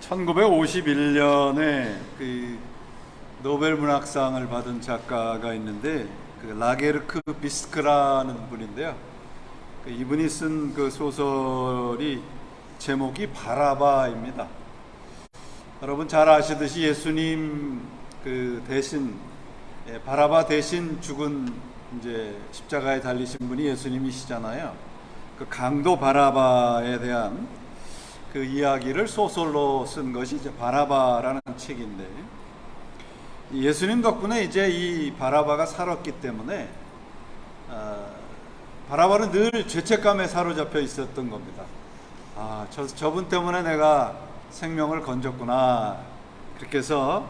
1951년에 그 노벨 문학상을 받은 작가가 있는데 그 라게르크 비스크라는 분인데요. 이분이 쓴 그 소설이 제목이 바라바입니다. 여러분 잘 아시듯이 예수님 그 대신 바라바 대신 죽은 이제 십자가에 달리신 분이 예수님이시잖아요. 그 강도 바라바에 대한 그 이야기를 소설로 쓴 것이 이제 바라바라는 책인데, 예수님 덕분에 이제 이 바라바가 살았기 때문에 바라바는 늘 죄책감에 사로잡혀 있었던 겁니다. 저분 때문에 내가 생명을 건졌구나. 그렇게 해서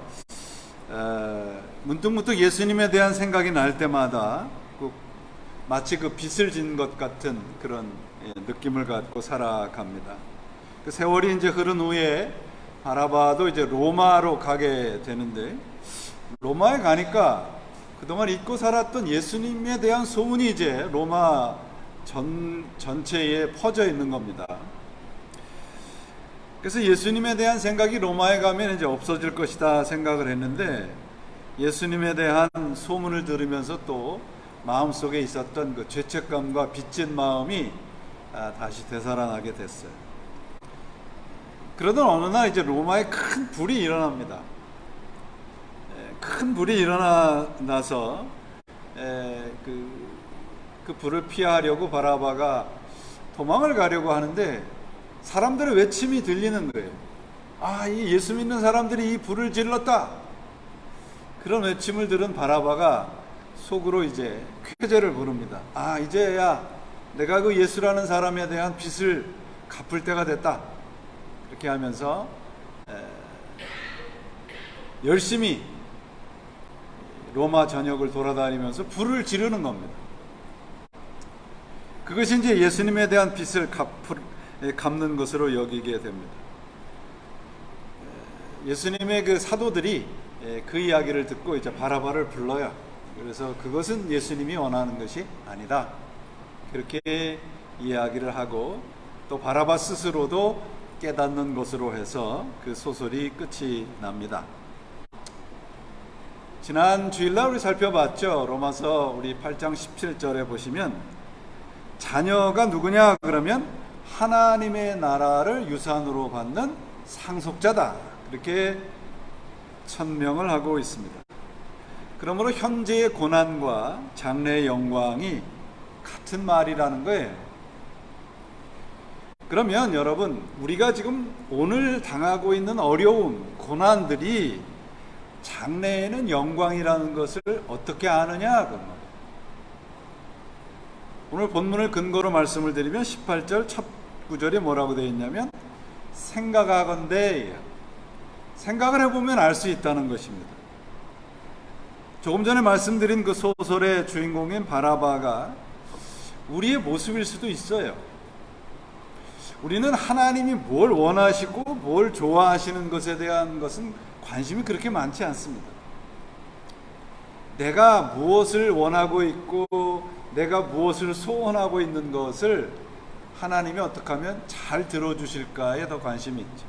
문득문득 예수님에 대한 생각이 날 때마다 마치 그 빚을 진 것 같은 그런 느낌을 갖고 살아갑니다. 그 세월이 이제 흐른 후에 바라바도 이제 로마로 가게 되는데, 로마에 가니까 그동안 잊고 살았던 예수님에 대한 소문이 이제 로마 전체에 퍼져 있는 겁니다. 그래서 예수님에 대한 생각이 로마에 가면 이제 없어질 것이다 생각을 했는데, 예수님에 대한 소문을 들으면서 또 마음속에 있었던 그 죄책감과 빚진 마음이 다시 되살아나게 됐어요. 그러던 어느 날 이제 로마에 큰 불이 일어납니다. 큰 불이 일어나서 그 불을 피하려고 바라바가 도망을 가려고 하는데 사람들의 외침이 들리는 거예요. 이 예수 믿는 사람들이 이 불을 질렀다. 그런 외침을 들은 바라바가 속으로 이제 쾌재를 부릅니다. 이제야 내가 그 예수라는 사람에 대한 빚을 갚을 때가 됐다. 그렇게 하면서 열심히 로마 전역을 돌아다니면서 불을 지르는 겁니다. 그것이 이제 예수님에 대한 빚을 갚는 것으로 여기게 됩니다. 예수님의 그 사도들이 그 이야기를 듣고 이제 바라바를 불러요. 그래서 그것은 예수님이 원하는 것이 아니다. 그렇게 이야기를 하고, 또 바라바 스스로도 깨닫는 것으로 해서 그 소설이 끝이 납니다. 지난 주일날 우리 살펴봤죠. 로마서 우리 8장 17절에 보시면 자녀가 누구냐 그러면 하나님의 나라를 유산으로 받는 상속자다. 그렇게 천명을 하고 있습니다. 그러므로 현재의 고난과 장래의 영광이 같은 말이라는 거예요. 그러면 여러분, 우리가 지금 오늘 당하고 있는 어려움, 고난들이 장래에는 영광이라는 것을 어떻게 아느냐? 오늘 본문을 근거로 말씀을 드리면 18절 첫 구절에 뭐라고 되어 있냐면 생각하건대, 생각을 해보면 알 수 있다는 것입니다. 조금 전에 말씀드린 그 소설의 주인공인 바라바가 우리의 모습일 수도 있어요. 우리는 하나님이 뭘 원하시고 뭘 좋아하시는 것에 대한 것은 관심이 그렇게 많지 않습니다. 내가 무엇을 원하고 있고 내가 무엇을 소원하고 있는 것을 하나님이 어떻게 하면 잘 들어주실까에 더 관심이 있죠.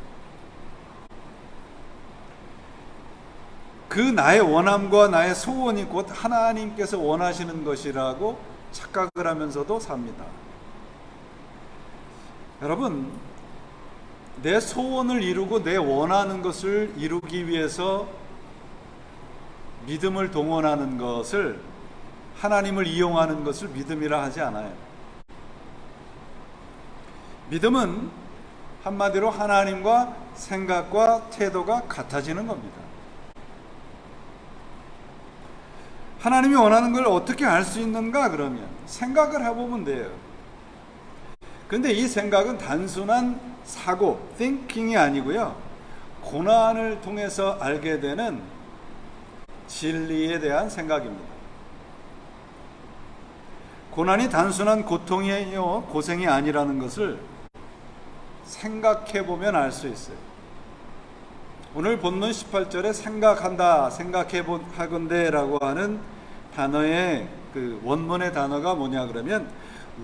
그 나의 원함과 나의 소원이 곧 하나님께서 원하시는 것이라고 착각을 하면서도 삽니다. 여러분, 내 소원을 이루고 내 원하는 것을 이루기 위해서 믿음을 동원하는 것을, 하나님을 이용하는 것을 믿음이라 하지 않아요. 믿음은 한마디로 하나님과 생각과 태도가 같아지는 겁니다. 하나님이 원하는 걸 어떻게 알 수 있는가 그러면 생각을 해보면 돼요. 근데 이 생각은 단순한 사고, thinking이 아니고요, 고난을 통해서 알게 되는 진리에 대한 생각입니다. 고난이 단순한 고통이요 고생이 아니라는 것을 생각해보면 알 수 있어요. 오늘 본문 18절에 생각한다, 생각하건대 라고 하는 단어의 그 원문의 단어가 뭐냐 그러면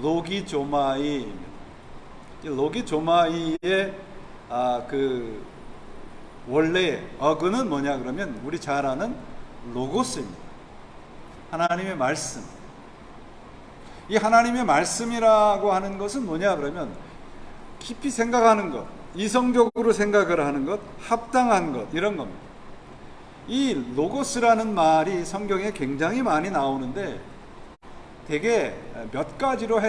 로기조마이입니다. 로기조마이의 그 원래 어근은 뭐냐 그러면 우리 잘 아는 로고스입니다. 하나님의 말씀. 이 하나님의 말씀이라고 하는 것은 뭐냐 그러면 깊이 생각하는 것, 이성적으로 생각을 하는 것, 합당한 것, 이런 겁니다. 이 로고스라는 말이 성경에 굉장히 많이 나오는데 되게 몇 가지로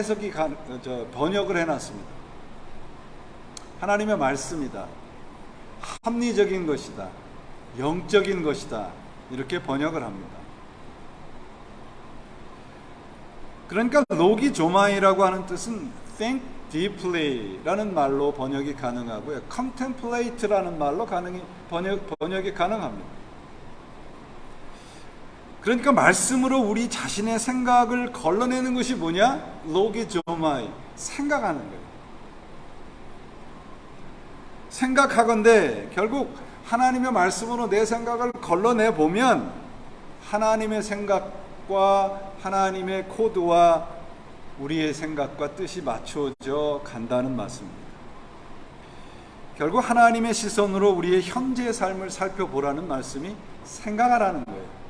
번역을 해놨습니다. 하나님의 말씀이다, 합리적인 것이다, 영적인 것이다, 이렇게 번역을 합니다. 그러니까 로기조마이라고 하는 뜻은 think deeply 라는 말로 번역이 가능하고요, contemplate 라는 말로 번역이 가능합니다. 그러니까 말씀으로 우리 자신의 생각을 걸러내는 것이 뭐냐? 로기조마이, 생각하는 거예요. 생각하건대 결국 하나님의 말씀으로 내 생각을 걸러내 보면 하나님의 생각과 하나님의 코드와 우리의 생각과 뜻이 맞춰져 간다는 말씀입니다. 결국 하나님의 시선으로 우리의 현재의 삶을 살펴보라는 말씀이 생각하라는 거예요.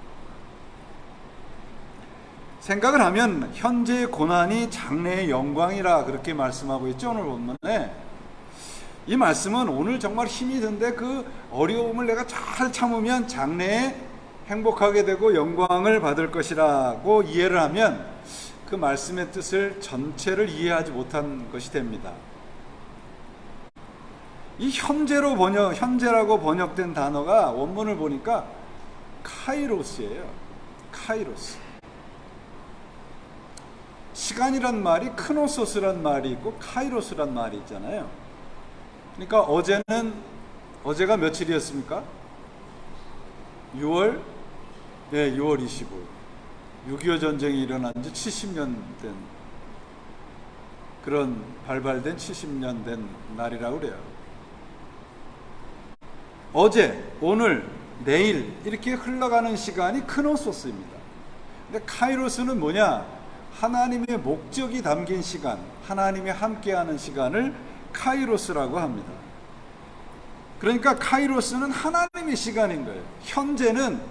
생각을 하면 현재의 고난이 장래의 영광이라 그렇게 말씀하고 있죠. 오늘 본문에 이 말씀은 오늘 정말 힘이 든데 그 어려움을 내가 잘 참으면 장래에 행복하게 되고 영광을 받을 것이라고 이해를 하면 그 말씀의 뜻을 전체를 이해하지 못한 것이 됩니다. 이 현재라고 번역된 단어가 원문을 보니까 카이로스예요. 카이로스. 시간이란 말이 크노소스란 말이 있고 카이로스란 말이 있잖아요. 그러니까 어제가 며칠이었습니까? 6월 25일. 6.25 전쟁이 일어난 지 70년 된 그런 발발된 70년 된 날이라고 그래요. 어제, 오늘, 내일 이렇게 흘러가는 시간이 크노소스입니다. 근데 카이로스는 뭐냐? 하나님의 목적이 담긴 시간, 하나님이 함께하는 시간을 카이로스라고 합니다. 그러니까 카이로스는 하나님의 시간인 거예요. 현재는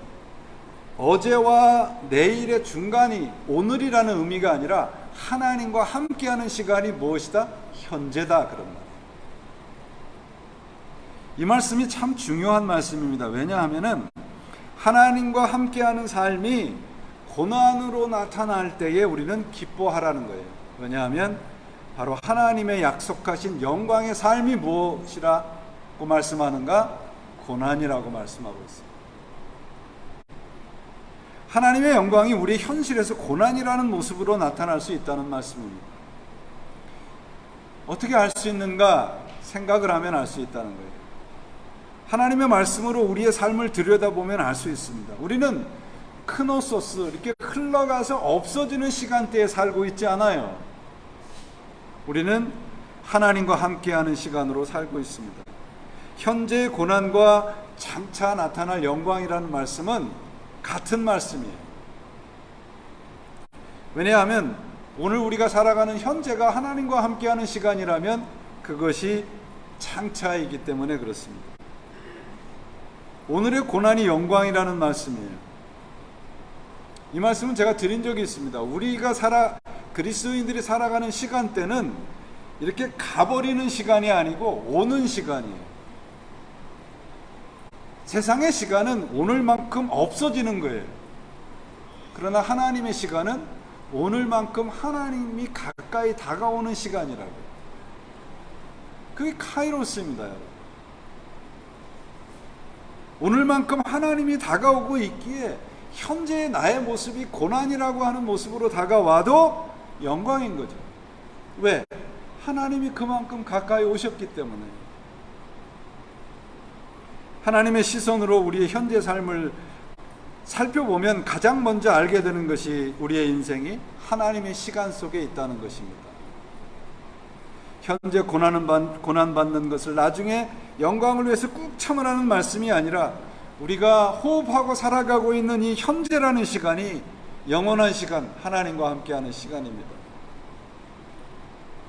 어제와 내일의 중간이 오늘이라는 의미가 아니라 하나님과 함께하는 시간이 무엇이다? 현재다, 그런 말. 이 말씀이 참 중요한 말씀입니다. 왜냐하면은 하나님과 함께하는 삶이 고난으로 나타날 때에 우리는 기뻐하라는 거예요. 왜냐하면 바로 하나님의 약속하신 영광의 삶이 무엇이라고 말씀하는가? 고난이라고 말씀하고 있습니다. 하나님의 영광이 우리의 현실에서 고난이라는 모습으로 나타날 수 있다는 말씀입니다. 어떻게 알 수 있는가? 생각을 하면 알 수 있다는 거예요. 하나님의 말씀으로 우리의 삶을 들여다보면 알 수 있습니다. 우리는 크노소스, 이렇게 흘러가서 없어지는 시간대에 살고 있지 않아요. 우리는 하나님과 함께하는 시간으로 살고 있습니다. 현재의 고난과 장차 나타날 영광이라는 말씀은 같은 말씀이에요. 왜냐하면 오늘 우리가 살아가는 현재가 하나님과 함께하는 시간이라면 그것이 장차이기 때문에 그렇습니다. 오늘의 고난이 영광이라는 말씀이에요. 이 말씀은 제가 드린 적이 있습니다. 우리가 그리스도인들이 살아가는 시간대는 이렇게 가버리는 시간이 아니고 오는 시간이에요. 세상의 시간은 오늘만큼 없어지는 거예요. 그러나 하나님의 시간은 오늘만큼 하나님이 가까이 다가오는 시간이라고요. 그게 카이로스입니다, 여러분. 오늘만큼 하나님이 다가오고 있기에 현재의 나의 모습이 고난이라고 하는 모습으로 다가와도 영광인 거죠. 왜? 하나님이 그만큼 가까이 오셨기 때문에. 하나님의 시선으로 우리의 현재 삶을 살펴보면 가장 먼저 알게 되는 것이 우리의 인생이 하나님의 시간 속에 있다는 것입니다. 현재 고난받는 것을 나중에 영광을 위해서 꾹 참으라는 말씀이 아니라 우리가 호흡하고 살아가고 있는 이 현재라는 시간이 영원한 시간, 하나님과 함께하는 시간입니다.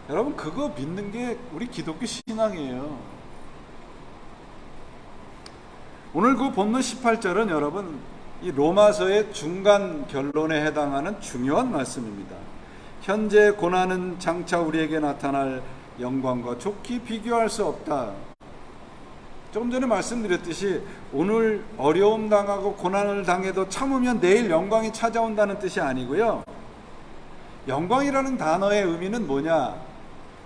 여러분, 그거 믿는 게 우리 기독교 신앙이에요. 오늘 그 본문 18절은 여러분 이 로마서의 중간 결론에 해당하는 중요한 말씀입니다. 현재 고난은 장차 우리에게 나타날 영광과 좋게 비교할 수 없다. 조금 전에 말씀드렸듯이 오늘 어려움 당하고 고난을 당해도 참으면 내일 영광이 찾아온다는 뜻이 아니고요. 영광이라는 단어의 의미는 뭐냐?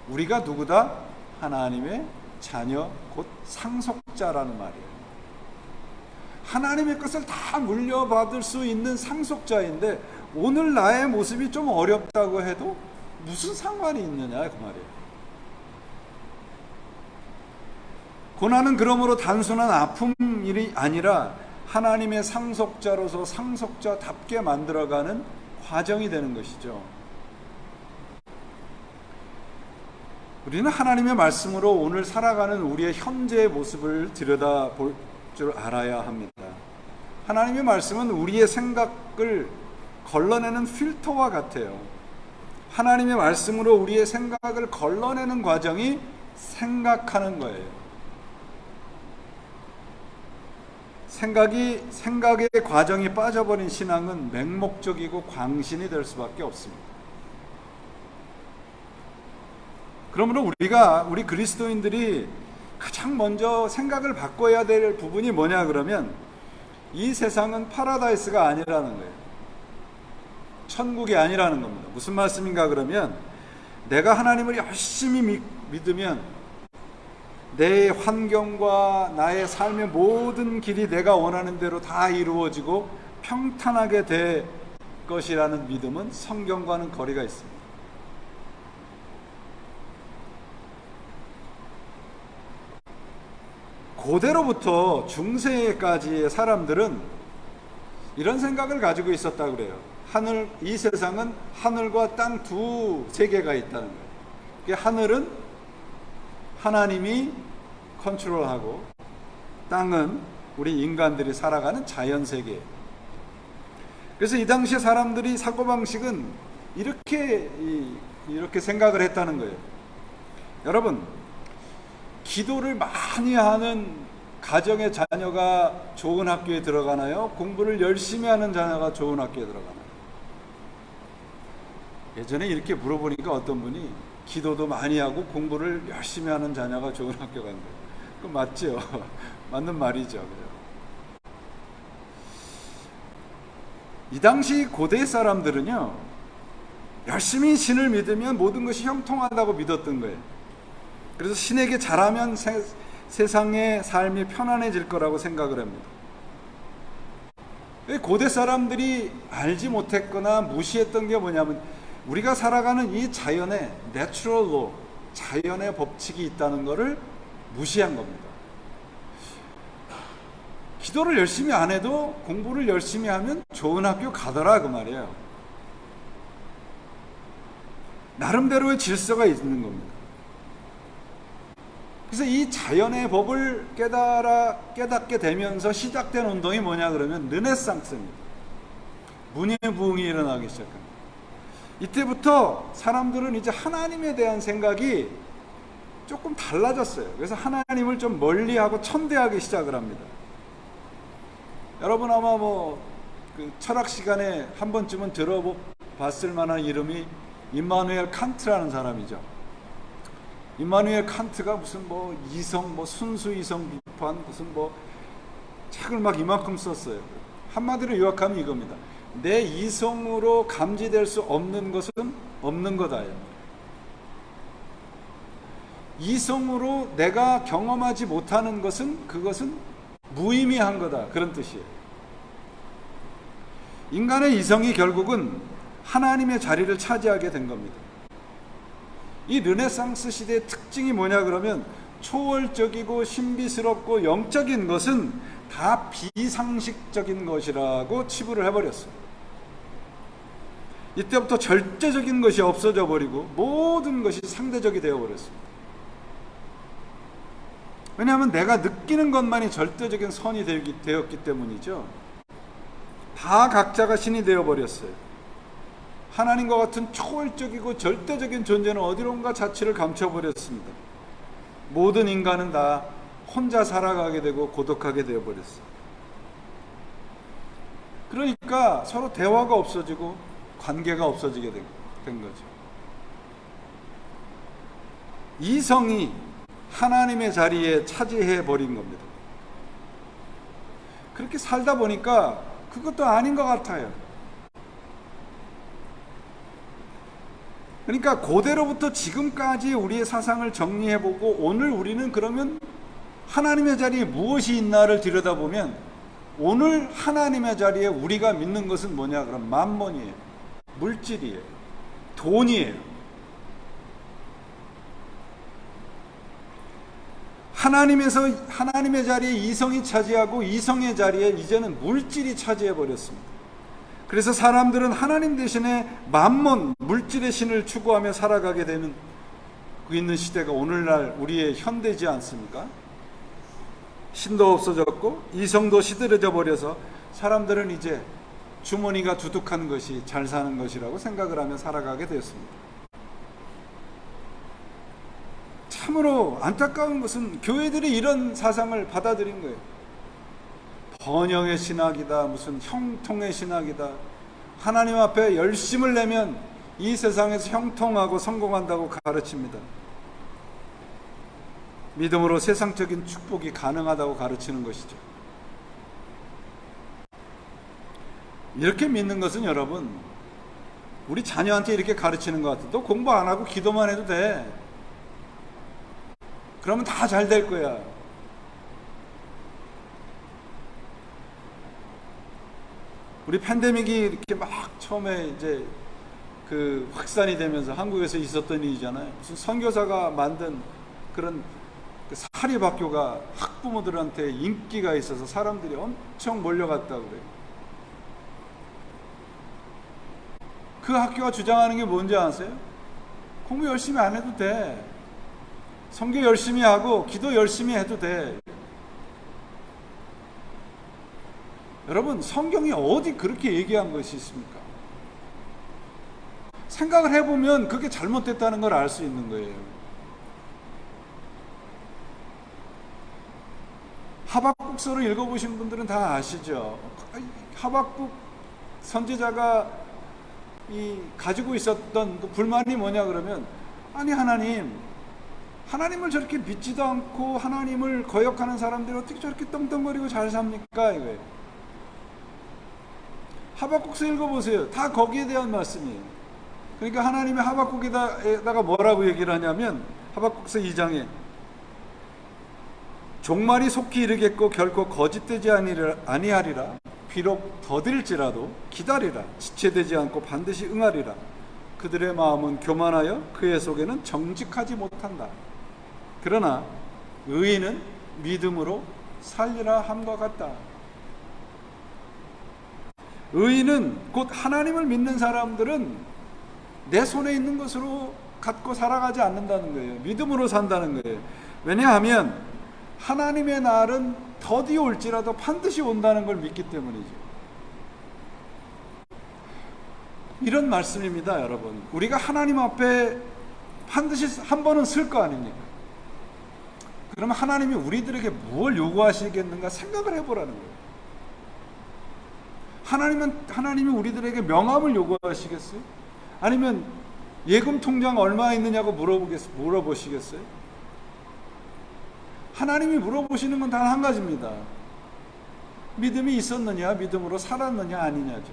우리가 누구다? 하나님의 자녀, 곧 상속자라는 말이에요. 하나님의 것을 다 물려받을 수 있는 상속자인데 오늘 나의 모습이 좀 어렵다고 해도 무슨 상관이 있느냐 그 말이에요. 고난은 그러므로 단순한 아픔이 아니라 하나님의 상속자로서 상속자답게 만들어가는 과정이 되는 것이죠. 우리는 하나님의 말씀으로 오늘 살아가는 우리의 현재의 모습을 들여다볼 줄 알아야 합니다. 하나님의 말씀은 우리의 생각을 걸러내는 필터와 같아요. 하나님의 말씀으로 우리의 생각을 걸러내는 과정이 생각하는 거예요. 생각의 과정이 빠져버린 신앙은 맹목적이고 광신이 될 수밖에 없습니다. 그러므로 우리 그리스도인들이 가장 먼저 생각을 바꿔야 될 부분이 뭐냐 그러면 이 세상은 파라다이스가 아니라는 거예요. 천국이 아니라는 겁니다. 무슨 말씀인가 그러면 내가 하나님을 열심히 믿으면 내 환경과 나의 삶의 모든 길이 내가 원하는 대로 다 이루어지고 평탄하게 될 것이라는 믿음은 성경과는 거리가 있습니다. 고대로부터 중세까지의 사람들은 이런 생각을 가지고 있었다 그래요. 이 세상은 하늘과 땅 두 세계가 있다는 거예요. 하늘은 하나님이 컨트롤하고 땅은 우리 인간들이 살아가는 자연세계. 그래서 이 당시에 사람들이 사고방식은 이렇게 생각을 했다는 거예요. 여러분, 기도를 많이 하는 가정의 자녀가 좋은 학교에 들어가나요? 공부를 열심히 하는 자녀가 좋은 학교에 들어가나요? 예전에 이렇게 물어보니까 어떤 분이 기도도 많이 하고 공부를 열심히 하는 자녀가 좋은 학교 간대요. 그거 맞죠? 맞는 말이죠. 이 당시 고대 사람들은요, 열심히 신을 믿으면 모든 것이 형통하다고 믿었던 거예요. 그래서 신에게 잘하면 세상의 삶이 편안해질 거라고 생각을 합니다. 고대 사람들이 알지 못했거나 무시했던 게 뭐냐면 우리가 살아가는 이 자연의 내추럴 로, 자연의 법칙이 있다는 것을 무시한 겁니다. 기도를 열심히 안 해도 공부를 열심히 하면 좋은 학교 가더라 그 말이에요. 나름대로의 질서가 있는 겁니다. 그래서 이 자연의 법을 깨닫게 되면서 시작된 운동이 뭐냐 그러면 르네상스입니다. 문예부흥이 일어나기 시작합니다. 이때부터 사람들은 이제 하나님에 대한 생각이 조금 달라졌어요. 그래서 하나님을 좀 멀리하고 천대하기 시작을 합니다. 여러분 아마 그 철학 시간에 한 번쯤은 들어봤을 만한 이름이 임마누엘 칸트라는 사람이죠. 임마누엘 칸트가 무슨 이성, 순수 이성 비판, 무슨 책을 막 이만큼 썼어요. 한마디로 요약하면 이겁니다. 내 이성으로 감지될 수 없는 것은 없는 거다. 이성으로 내가 경험하지 못하는 그것은 무의미한 거다. 그런 뜻이에요. 인간의 이성이 결국은 하나님의 자리를 차지하게 된 겁니다. 이 르네상스 시대의 특징이 뭐냐 그러면 초월적이고 신비스럽고 영적인 것은 다 비상식적인 것이라고 치부를 해버렸어요. 이때부터 절대적인 것이 없어져 버리고 모든 것이 상대적이 되어버렸습니다. 왜냐하면 내가 느끼는 것만이 절대적인 선이 되었기 때문이죠. 다 각자가 신이 되어버렸어요. 하나님과 같은 초월적이고 절대적인 존재는 어디론가 자취를 감춰버렸습니다. 모든 인간은 다 혼자 살아가게 되고 고독하게 되어버렸어요. 그러니까 서로 대화가 없어지고 관계가 없어지게 된 거죠. 이성이 하나님의 자리에 차지해 버린 겁니다. 그렇게 살다 보니까 그것도 아닌 것 같아요. 그러니까 고대로부터 지금까지 우리의 사상을 정리해보고 오늘 우리는 그러면 하나님의 자리에 무엇이 있나를 들여다보면 오늘 하나님의 자리에 우리가 믿는 것은 뭐냐? 그럼 만몬이에요. 물질이에요. 돈이에요. 하나님의 자리에 이성이 차지하고 이성의 자리에 이제는 물질이 차지해 버렸습니다. 그래서 사람들은 하나님 대신에 만몬, 물질의 신을 추구하며 살아가게 되는 있는 시대가 오늘날 우리의 현대지 않습니까? 신도 없어졌고 이성도 시들어져 버려서 사람들은 이제 주머니가 두둑한 것이 잘 사는 것이라고 생각을 하며 살아가게 되었습니다. 참으로 안타까운 것은 교회들이 이런 사상을 받아들인 거예요. 번영의 신학이다, 무슨 형통의 신학이다. 하나님 앞에 열심을 내면 이 세상에서 형통하고 성공한다고 가르칩니다. 믿음으로 세상적인 축복이 가능하다고 가르치는 것이죠. 이렇게 믿는 것은 여러분, 우리 자녀한테 이렇게 가르치는 것 같아요. 너 공부 안 하고 기도만 해도 돼. 그러면 다 잘 될 거야. 우리 팬데믹이 이렇게 막 처음에 이제 그 확산이 되면서 한국에서 있었던 일이잖아요. 무슨 선교사가 만든 그런 그 사립학교가 학부모들한테 인기가 있어서 사람들이 엄청 몰려갔다고 그래요. 그 학교가 주장하는 게 뭔지 아세요? 공부 열심히 안 해도 돼. 선교 열심히 하고 기도 열심히 해도 돼. 여러분, 성경이 어디 그렇게 얘기한 것이 있습니까? 생각을 해보면 그게 잘못됐다는 걸 알 수 있는 거예요. 하박국서를 읽어보신 분들은 다 아시죠? 하박국 선지자가 가지고 있었던 그 불만이 뭐냐 그러면, 아니 하나님을 저렇게 믿지도 않고 하나님을 거역하는 사람들이 어떻게 저렇게 떵떵거리고 잘 삽니까? 이거예요. 하박국서 읽어보세요. 다 거기에 대한 말씀이에요. 그러니까 하나님이 하박국에다가 뭐라고 얘기를 하냐면, 하박국서 2장에 종말이 속히 이르겠고 결코 거짓되지 아니하리라. 비록 더딜지라도 기다리라. 지체되지 않고 반드시 응하리라. 그들의 마음은 교만하여 그의 속에는 정직하지 못한다. 그러나 의인은 믿음으로 살리라 함과 같다. 의인은 곧 하나님을 믿는 사람들은 내 손에 있는 것으로 갖고 살아가지 않는다는 거예요. 믿음으로 산다는 거예요. 왜냐하면 하나님의 날은 더디 올지라도 반드시 온다는 걸 믿기 때문이죠. 이런 말씀입니다, 여러분. 우리가 하나님 앞에 반드시 한 번은 쓸 거 아닙니까? 그러면 하나님이 우리들에게 무엇을 요구하시겠는가 생각을 해보라는 거예요. 하나님이 우리들에게 명함을 요구하시겠어요? 아니면 예금 통장 얼마 있느냐고 물어보시겠어요? 하나님이 물어보시는 건 단 한 가지입니다. 믿음이 있었느냐, 믿음으로 살았느냐, 아니냐죠.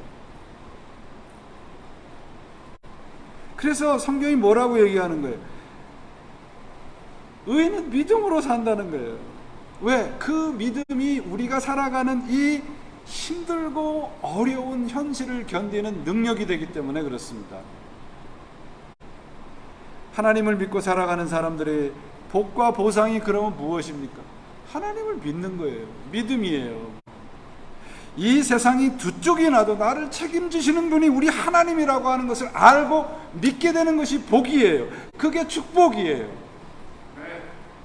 그래서 성경이 뭐라고 얘기하는 거예요? 의인은 믿음으로 산다는 거예요. 왜? 그 믿음이 우리가 살아가는 이 힘들고 어려운 현실을 견디는 능력이 되기 때문에 그렇습니다. 하나님을 믿고 살아가는 사람들의 복과 보상이 그러면 무엇입니까? 하나님을 믿는 거예요. 믿음이에요. 이 세상이 두 쪽이 나도 나를 책임지시는 분이 우리 하나님이라고 하는 것을 알고 믿게 되는 것이 복이에요. 그게 축복이에요.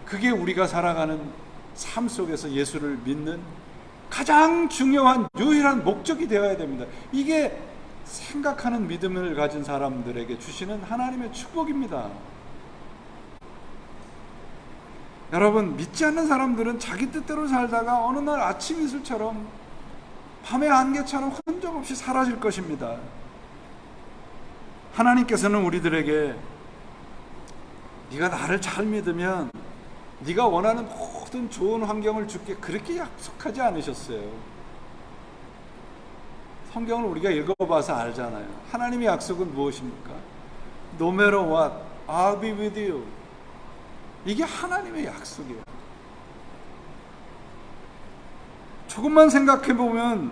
그게 우리가 살아가는 삶 속에서 예수를 믿는 가장 중요한 유일한 목적이 되어야 됩니다. 이게 생각하는 믿음을 가진 사람들에게 주시는 하나님의 축복입니다. 여러분, 믿지 않는 사람들은 자기 뜻대로 살다가 어느 날 아침 이슬처럼 밤의 안개처럼 흔적 없이 사라질 것입니다. 하나님께서는 우리들에게 네가 나를 잘 믿으면 네가 원하는 모든 좋은 환경을 줄게, 그렇게 약속하지 않으셨어요. 성경을 우리가 읽어봐서 알잖아요. 하나님의 약속은 무엇입니까? No matter what, I'll be with you. 이게 하나님의 약속이에요. 조금만 생각해 보면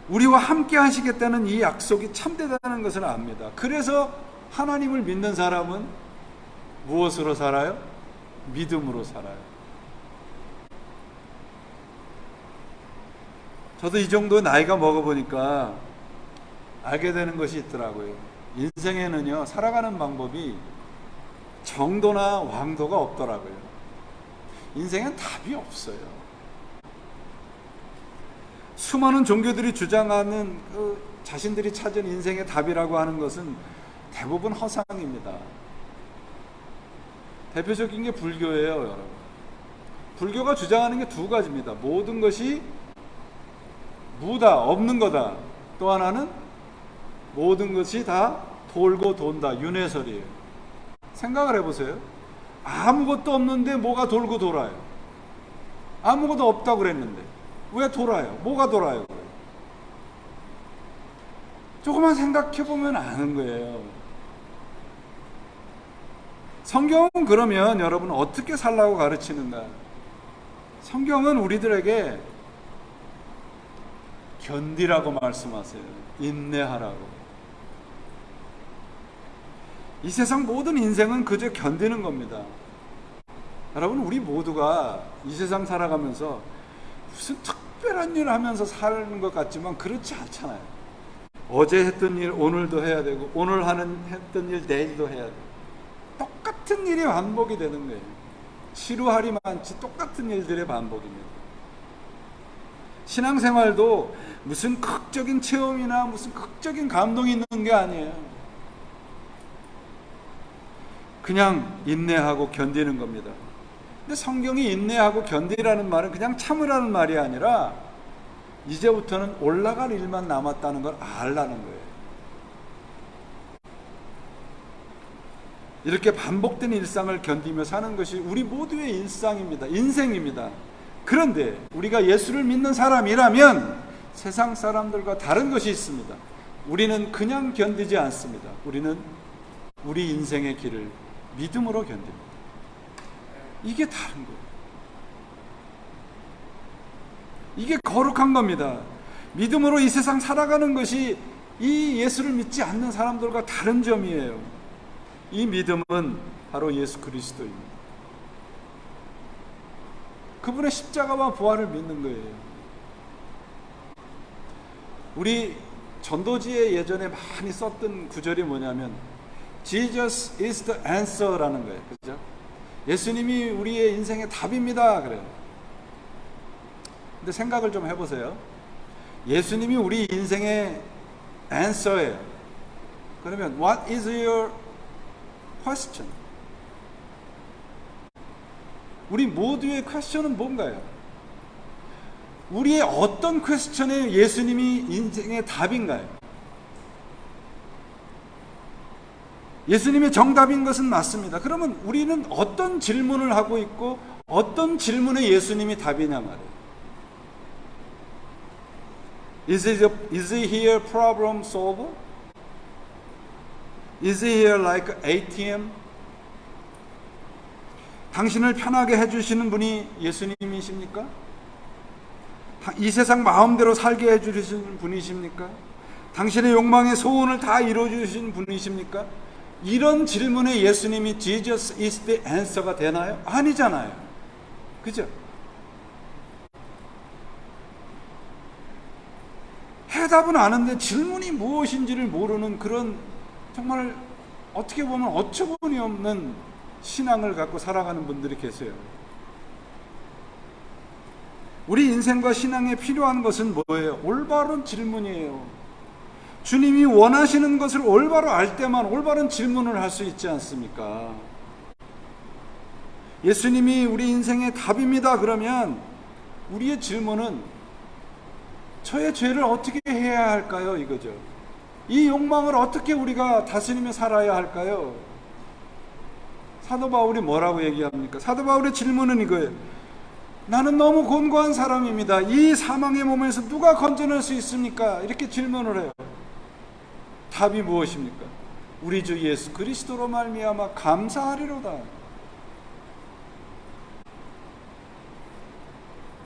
우리와 함께 하시겠다는 이 약속이 참되다는 것을 압니다. 그래서 하나님을 믿는 사람은 무엇으로 살아요? 믿음으로 살아요. 저도 이 정도 나이가 먹어보니까 알게 되는 것이 있더라고요. 인생에는요, 살아가는 방법이 정도나 왕도가 없더라고요. 인생엔 답이 없어요. 수많은 종교들이 주장하는 자신들이 찾은 인생의 답이라고 하는 것은 대부분 허상입니다. 대표적인 게 불교예요, 여러분. 불교가 주장하는 게 두 가지입니다. 모든 것이 무다, 없는 거다. 또 하나는 모든 것이 다 돌고 돈다, 윤회설이에요. 생각을 해보세요. 아무것도 없는데 뭐가 돌고 돌아요? 아무것도 없다고 그랬는데 왜 돌아요? 뭐가 돌아요? 조금만 생각해보면 아는 거예요. 성경은 그러면 여러분 어떻게 살라고 가르치는가? 성경은 우리들에게 견디라고 말씀하세요. 인내하라고. 이 세상 모든 인생은 그저 견디는 겁니다. 여러분, 우리 모두가 이 세상 살아가면서 무슨 특별한 일을 하면서 사는 것 같지만 그렇지 않잖아요. 어제 했던 일 오늘도 해야 되고, 오늘 했던 일 내일도 해야 되고, 똑같은 일이 반복이 되는 거예요. 지루하리 많지 똑같은 일들의 반복입니다. 신앙생활도 무슨 극적인 체험이나 무슨 극적인 감동이 있는 게 아니에요. 그냥 인내하고 견디는 겁니다. 근데 성경이 인내하고 견디라는 말은 그냥 참으라는 말이 아니라 이제부터는 올라갈 일만 남았다는 걸 알라는 거예요. 이렇게 반복된 일상을 견디며 사는 것이 우리 모두의 일상입니다. 인생입니다. 그런데 우리가 예수를 믿는 사람이라면 세상 사람들과 다른 것이 있습니다. 우리는 그냥 견디지 않습니다. 우리는 우리 인생의 길을 믿음으로 견딥니다. 이게 다른 거예요. 이게 거룩한 겁니다. 믿음으로 이 세상 살아가는 것이 이 예수를 믿지 않는 사람들과 다른 점이에요. 이 믿음은 바로 예수 그리스도입니다. 그분의 십자가와 부활을 믿는 거예요. 우리 전도지에 예전에 많이 썼던 구절이 뭐냐면 Jesus is the answer라는 거예요. 그죠? 예수님이 우리의 인생의 답입니다. 그래요. 근데 생각을 좀 해보세요. 예수님이 우리 인생의 answer예요. 그러면 what is your question? 우리 모두의 퀘스천은 뭔가요? 우리의 어떤 퀘스천에 예수님이 인생의 답인가요? 예수님의 정답인 것은 맞습니다. 그러면 우리는 어떤 질문을 하고 있고 어떤 질문에 예수님이 답이냐 말이에요. Is he here problem solver? Is he here like ATM? 당신을 편하게 해주시는 분이 예수님이십니까? 이 세상 마음대로 살게 해주시는 분이십니까? 당신의 욕망의 소원을 다 이루어주신 분이십니까? 이런 질문에 예수님이 Jesus is the answer가 되나요? 아니잖아요. 그죠? 해답은 아는데 질문이 무엇인지를 모르는 그런 정말 어떻게 보면 어처구니 없는 신앙을 갖고 살아가는 분들이 계세요. 우리 인생과 신앙에 필요한 것은 뭐예요? 올바른 질문이에요. 주님이 원하시는 것을 올바로 알 때만 올바른 질문을 할 수 있지 않습니까? 예수님이 우리 인생의 답입니다. 그러면 우리의 질문은 저의 죄를 어떻게 해야 할까요? 이거죠. 이 욕망을 어떻게 우리가 다스리며 살아야 할까요? 사도 바울이 뭐라고 얘기합니까? 사도 바울의 질문은 이거예요. 나는 너무 곤고한 사람입니다. 이 사망의 몸에서 누가 건져낼 수 있습니까? 이렇게 질문을 해요. 답이 무엇입니까? 우리 주 예수 그리스도로 말미암아 감사하리로다.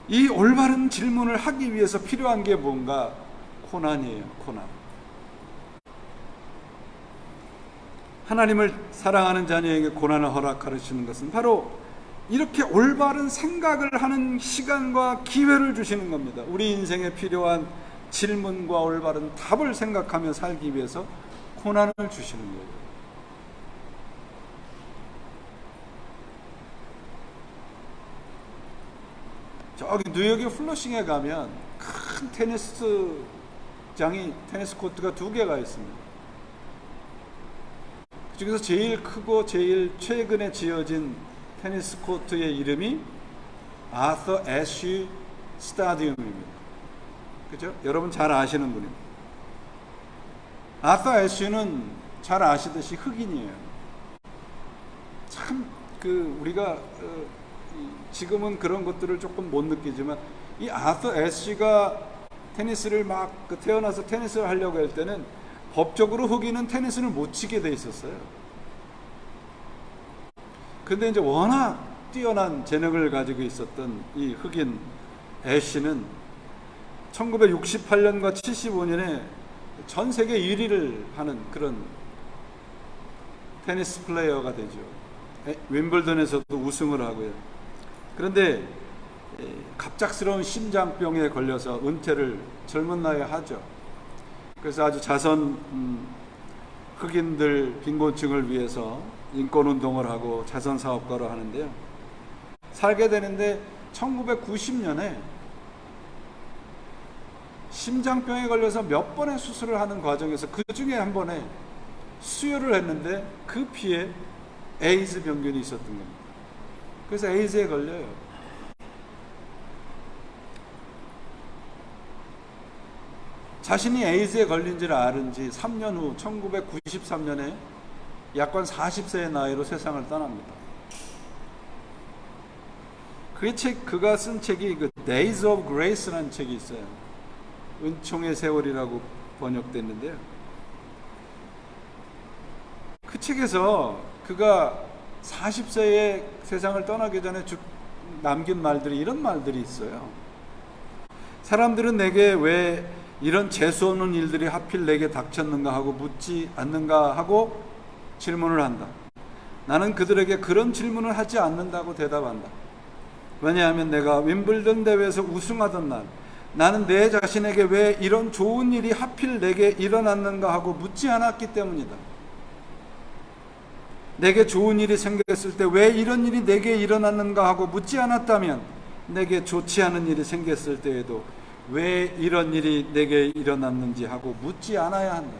이 올바른 질문을 하기 위해서 필요한 게 뭔가? 고난이에요. 고난. 하나님을 사랑하는 자녀에게 고난을 허락하시는 것은 바로 이렇게 올바른 생각을 하는 시간과 기회를 주시는 겁니다. 우리 인생에 필요한 질문과 올바른 답을 생각하며 살기 위해서 고난을 주시는 거예요. 저기 뉴욕의 플러싱에 가면 큰 테니스 코트가 2개가 있습니다. 그중에서 제일 크고 제일 최근에 지어진 테니스 코트의 이름이 아서 애쉬 스타디움입니다. 그죠? 여러분 잘 아시는 분입니다. 아서 애쉬는 잘 아시듯이 흑인이에요. 참 우리가 지금은 그런 것들을 조금 못 느끼지만 이 아서 애쉬가 테니스를 태어나서 테니스를 하려고 할 때는 법적으로 흑인은 테니스를 못 치게 돼 있었어요. 근데 이제 워낙 뛰어난 재능을 가지고 있었던 이 흑인 애쉬는 1968년과 75년에 전 세계 1위를 하는 그런 테니스 플레이어가 되죠. 윈블던에서도 우승을 하고요. 그런데 갑작스러운 심장병에 걸려서 은퇴를 젊은 나이에 하죠. 그래서 아주 자선 흑인들 빈곤층을 위해서 인권운동을 하고 자선사업가로 하는데요. 살게 되는데 1990년에 심장병에 걸려서 몇 번의 수술을 하는 과정에서 그 중에 한 번에 수혈을 했는데 그 피에 에이즈 병균이 있었던 겁니다. 그래서 에이즈에 걸려요. 자신이 에이즈에 걸린지를 알은지 3년 후 1993년에 약관 40세의 나이로 세상을 떠납니다. 그가 쓴 책이 Days of Grace라는 책이 있어요. 은총의 세월이라고 번역됐는데요. 그 책에서 그가 40세에 세상을 떠나기 전에 남긴 말들이 이런 말들이 있어요. 사람들은 내게 왜 이런 재수없는 일들이 하필 내게 닥쳤는가 하고 묻지 않는가 하고 질문을 한다. 나는 그들에게 그런 질문을 하지 않는다고 대답한다. 왜냐하면 내가 윈블던 대회에서 우승하던 날 나는 내 자신에게 왜 이런 좋은 일이 하필 내게 일어났는가 하고 묻지 않았기 때문이다. 내게 좋은 일이 생겼을 때 왜 이런 일이 내게 일어났는가 하고 묻지 않았다면 내게 좋지 않은 일이 생겼을 때에도 왜 이런 일이 내게 일어났는지 하고 묻지 않아야 한다.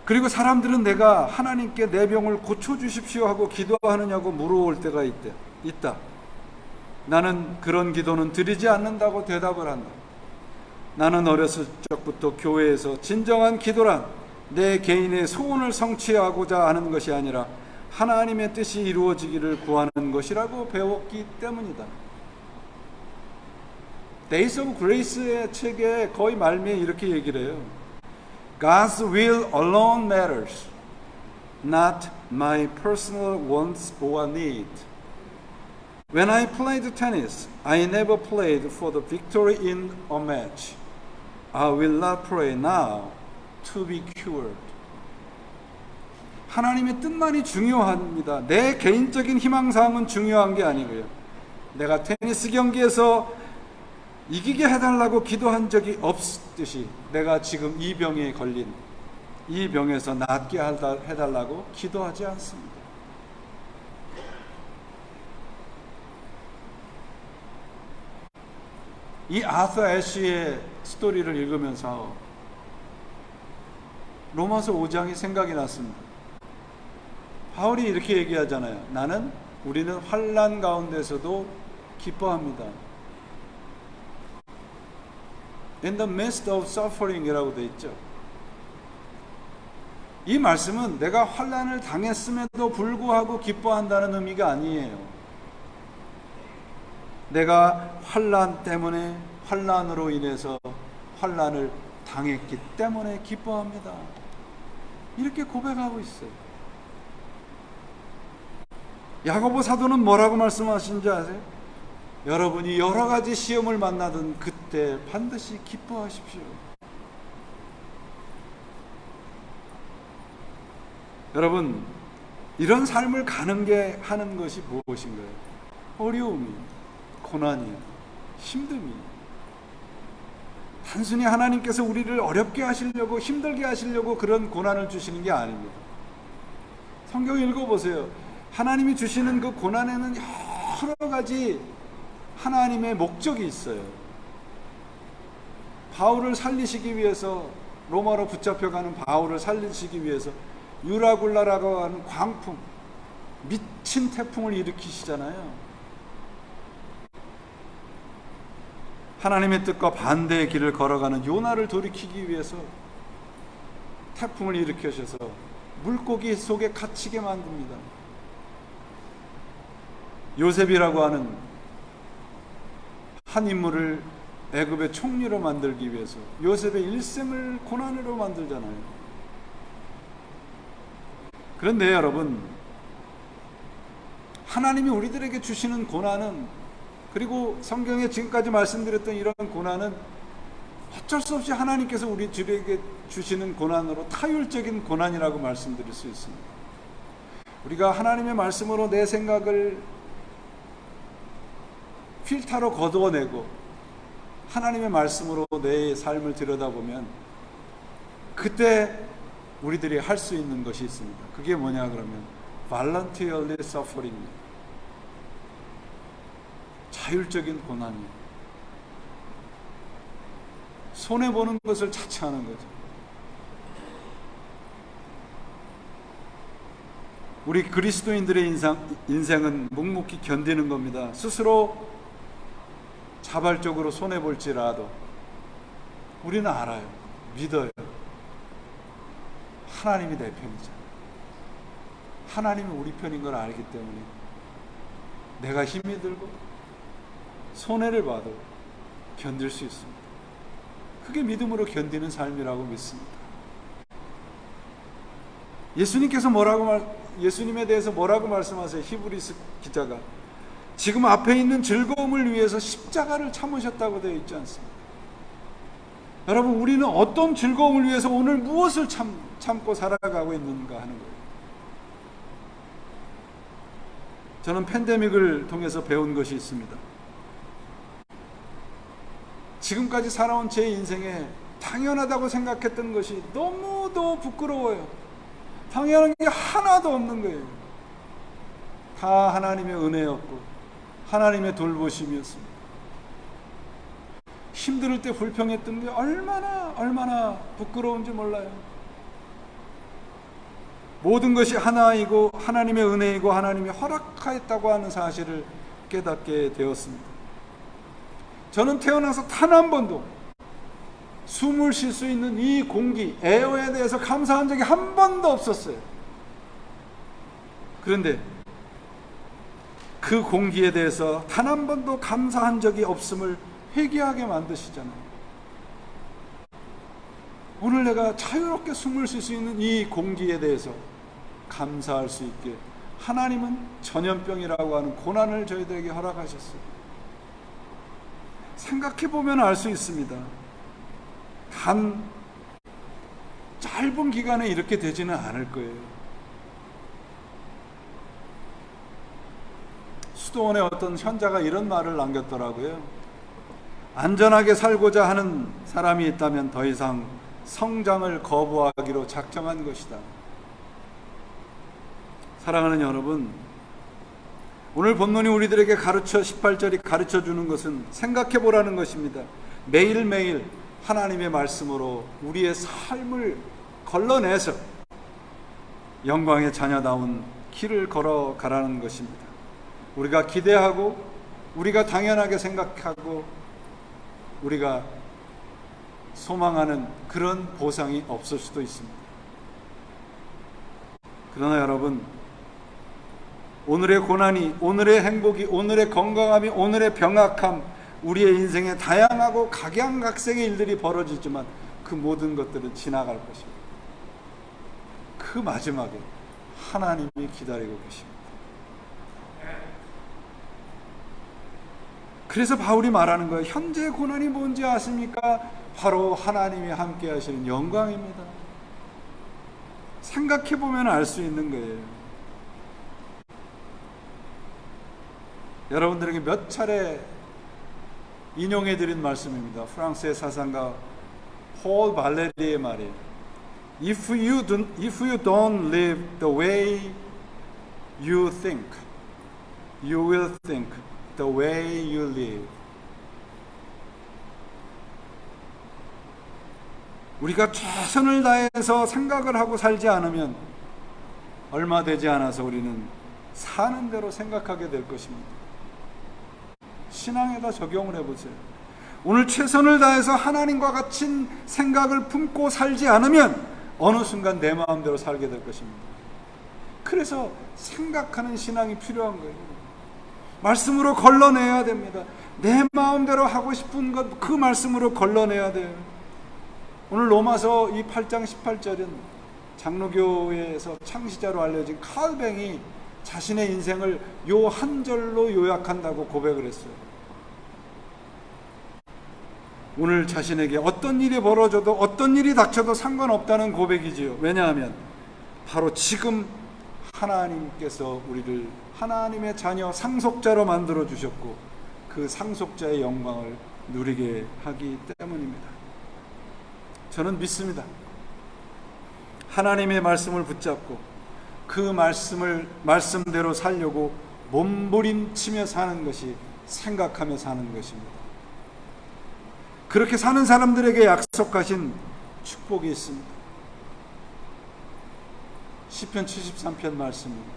그리고 사람들은 내가 하나님께 내 병을 고쳐주십시오 하고 기도하느냐고 물어올 때가 있다. 나는 그런 기도는 드리지 않는다고 대답을 한다. 나는 어렸을 적부터 교회에서 진정한 기도란 내 개인의 소원을 성취하고자 하는 것이 아니라 하나님의 뜻이 이루어지기를 구하는 것이라고 배웠기 때문이다. Days of Grace의 책에 거의 말미에 이렇게 얘기를 해요. God's will alone matters, not my personal wants or need. When I played tennis, I never played for the victory in a match. I will not pray now to be cured. 하나님의 뜻만이 중요합니다. 내 개인적인 희망사항은 중요한 게 아니고요. 내가 테니스 경기에서 이기게 해달라고 기도한 적이 없듯이 내가 지금 이 병에 걸린 이 병에서 낫게 해달라고 기도하지 않습니다. 이 아서 애쉬의 스토리를 읽으면서 로마서 5장이 생각이 났습니다. 바울이 이렇게 얘기하잖아요. 우리는 환난 가운데서도 기뻐합니다. In the midst of suffering 이라고 되어 있죠. 이 말씀은 내가 환난을 당했음에도 불구하고 기뻐한다는 의미가 아니에요. 내가 환난 때문에, 환난으로 인해서 환난을 당했기 때문에 기뻐합니다. 이렇게 고백하고 있어요. 야고보 사도는 뭐라고 말씀하신지 아세요? 여러분이 여러 가지 시험을 만나던 그때 반드시 기뻐하십시오. 여러분, 이런 삶을 하는 것이 무엇인가요? 어려움이, 고난이, 힘듦이. 단순히 하나님께서 우리를 어렵게 하시려고, 힘들게 하시려고 그런 고난을 주시는 게 아닙니다. 성경 읽어보세요. 하나님이 주시는 그 고난에는 여러 가지 하나님의 목적이 있어요. 바울을 살리시기 위해서, 로마로 붙잡혀가는 바울을 살리시기 위해서 유라굴라라고 하는 광풍, 미친 태풍을 일으키시잖아요. 하나님의 뜻과 반대의 길을 걸어가는 요나를 돌이키기 위해서 태풍을 일으키셔서 물고기 속에 갇히게 만듭니다. 요셉이라고 하는 한 인물을 애굽의 총리로 만들기 위해서 요셉의 일생을 고난으로 만들잖아요. 그런데 여러분, 하나님이 우리들에게 주시는 고난은, 그리고 성경에 지금까지 말씀드렸던 이런 고난은 어쩔 수 없이 하나님께서 우리들에게 주시는 고난으로 타율적인 고난이라고 말씀드릴 수 있습니다. 우리가 하나님의 말씀으로 내 생각을 필터로 거두어내고 하나님의 말씀으로 내 삶을 들여다보면 그때 우리들이 할 수 있는 것이 있습니다. 그게 뭐냐 그러면 voluntarily suffering, 자율적인 고난이에요. 손해보는 것을 자처하는 거죠. 우리 그리스도인들의 인생은 묵묵히 견디는 겁니다. 스스로 자발적으로 손해볼지라도 우리는 알아요. 믿어요. 하나님이 내 편이잖아요. 하나님이 우리 편인 걸 알기 때문에 내가 힘이 들고 손해를 봐도 견딜 수 있습니다. 그게 믿음으로 견디는 삶이라고 믿습니다. 예수님에 대해서 뭐라고 말씀하세요? 히브리서 기자가 지금 앞에 있는 즐거움을 위해서 십자가를 참으셨다고 되어 있지 않습니까? 여러분, 우리는 어떤 즐거움을 위해서 오늘 무엇을 참고 살아가고 있는가 하는 거예요. 저는 팬데믹을 통해서 배운 것이 있습니다. 지금까지 살아온 제 인생에 당연하다고 생각했던 것이 너무도 부끄러워요. 당연한 게 하나도 없는 거예요. 다 하나님의 은혜였고 하나님의 돌보심이었습니다. 힘들 때 불평했던 게 얼마나 부끄러운지 몰라요. 모든 것이 하나이고 하나님의 은혜이고 하나님이 허락하였다고 하는 사실을 깨닫게 되었습니다. 저는 태어나서 단 한 번도 숨을 쉴 수 있는 이 공기, 에어에 대해서 감사한 적이 한 번도 없었어요. 그런데 그 공기에 대해서 단 한 번도 감사한 적이 없음을 회개하게 만드시잖아요. 오늘 내가 자유롭게 숨을 쉴 수 있는 이 공기에 대해서 감사할 수 있게 하나님은 전염병이라고 하는 고난을 저희들에게 허락하셨어요. 생각해보면 알 수 있습니다. 단 짧은 기간에 이렇게 되지는 않을 거예요. 수도원의 어떤 현자가 이런 말을 남겼더라고요. 안전하게 살고자 하는 사람이 있다면 더 이상 성장을 거부하기로 작정한 것이다. 사랑하는 여러분, 오늘 본문이 우리들에게 18절이 가르쳐주는 것은 생각해보라는 것입니다. 매일매일 하나님의 말씀으로 우리의 삶을 걸러내서 영광의 자녀다운 길을 걸어가라는 것입니다. 우리가 기대하고 우리가 당연하게 생각하고 우리가 소망하는 그런 보상이 없을 수도 있습니다. 그러나 여러분, 오늘의 고난이, 오늘의 행복이, 오늘의 건강함이, 오늘의 병약함, 우리의 인생에 다양하고 각양각색의 일들이 벌어지지만 그 모든 것들은 지나갈 것입니다. 그 마지막에 하나님이 기다리고 계십니다. 그래서 바울이 말하는 거예요. 현재 고난이 뭔지 아십니까? 바로 하나님이 함께 하시는 영광입니다. 생각해보면 알 수 있는 거예요. 여러분들에게 몇 차례 인용해드린 말씀입니다. 프랑스의 사상가 폴 발레리의 말이에요. If you don't live the way you think, you will think the way you live. 우리가 최선을 다해서 생각을 하고 살지 않으면 얼마 되지 않아서 우리는 사는 대로 생각하게 될 것입니다. 신앙에다 적용을 해보세요. 오늘 최선을 다해서 하나님과 같은 생각을 품고 살지 않으면 어느 순간 내 마음대로 살게 될 것입니다. 그래서 생각하는 신앙이 필요한 거예요. 말씀으로 걸러내야 됩니다. 내 마음대로 하고 싶은 것 그 말씀으로 걸러내야 돼요. 오늘 로마서 이 8장 18절은 장로교회에서 창시자로 알려진 칼뱅이 자신의 인생을 요 한 절로 요약한다고 고백을 했어요. 오늘 자신에게 어떤 일이 벌어져도 어떤 일이 닥쳐도 상관없다는 고백이지요. 왜냐하면 바로 지금 하나님께서 우리를 하나님의 자녀 상속자로 만들어 주셨고 그 상속자의 영광을 누리게 하기 때문입니다. 저는 믿습니다. 하나님의 말씀을 붙잡고 그 말씀대로 살려고 몸부림치며 사는 것이 생각하며 사는 것입니다. 그렇게 사는 사람들에게 약속하신 축복이 있습니다. 시편 73편 말씀입니다.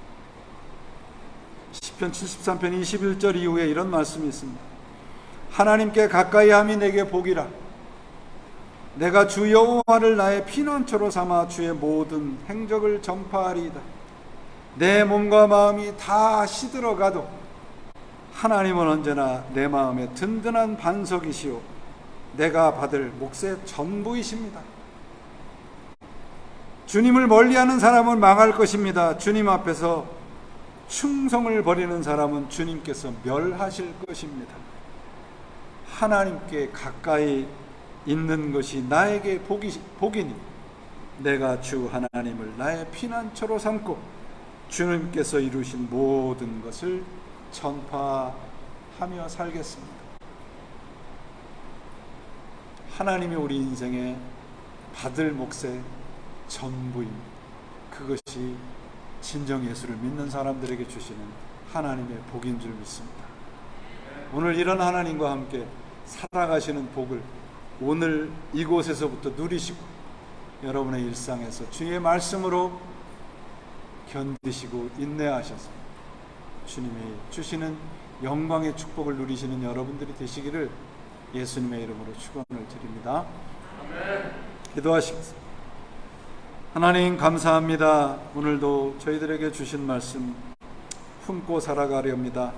시편 73편 21절 이후에 이런 말씀이 있습니다. 하나님께 가까이 함이 내게 복이라. 내가 주 여호와를 나의 피난처로 삼아 주의 모든 행적을 전파하리이다. 내 몸과 마음이 다 시들어가도 하나님은 언제나 내 마음의 든든한 반석이시오 내가 받을 몫의 전부이십니다. 주님을 멀리하는 사람은 망할 것입니다. 주님 앞에서 충성을 버리는 사람은 주님께서 멸하실 것입니다. 하나님께 가까이 있는 것이 나에게 복이니 내가 주 하나님을 나의 피난처로 삼고 주님께서 이루신 모든 것을 전파하며 살겠습니다. 하나님이 우리 인생에 받을 몫의 전부입니다. 그것이 진정 예수를 믿는 사람들에게 주시는 하나님의 복인 줄 믿습니다. 오늘 이런 하나님과 함께 살아가시는 복을 오늘 이곳에서부터 누리시고 여러분의 일상에서 주의 말씀으로 견디시고 인내하셔서 주님이 주시는 영광의 축복을 누리시는 여러분들이 되시기를 예수님의 이름으로 축원을 드립니다. 기도하시겠습니다. 하나님 감사합니다. 오늘도 저희들에게 주신 말씀 품고 살아가려합니다.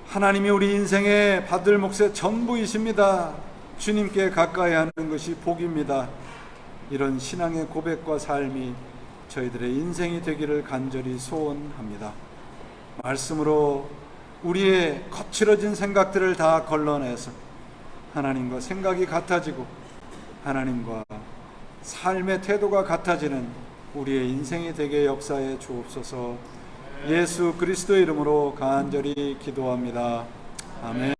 하나님이 우리 인생에 받을 몫의 전부이십니다. 주님께 가까이 하는 것이 복입니다. 이런 신앙의 고백과 삶이 저희들의 인생이 되기를 간절히 소원합니다. 말씀으로 우리의 거칠어진 생각들을 다 걸러내서 하나님과 생각이 같아지고 하나님과 삶의 태도가 같아지는 우리의 인생이 되게 역사해 주옵소서. 예수 그리스도의 이름으로 간절히 기도합니다. 아멘.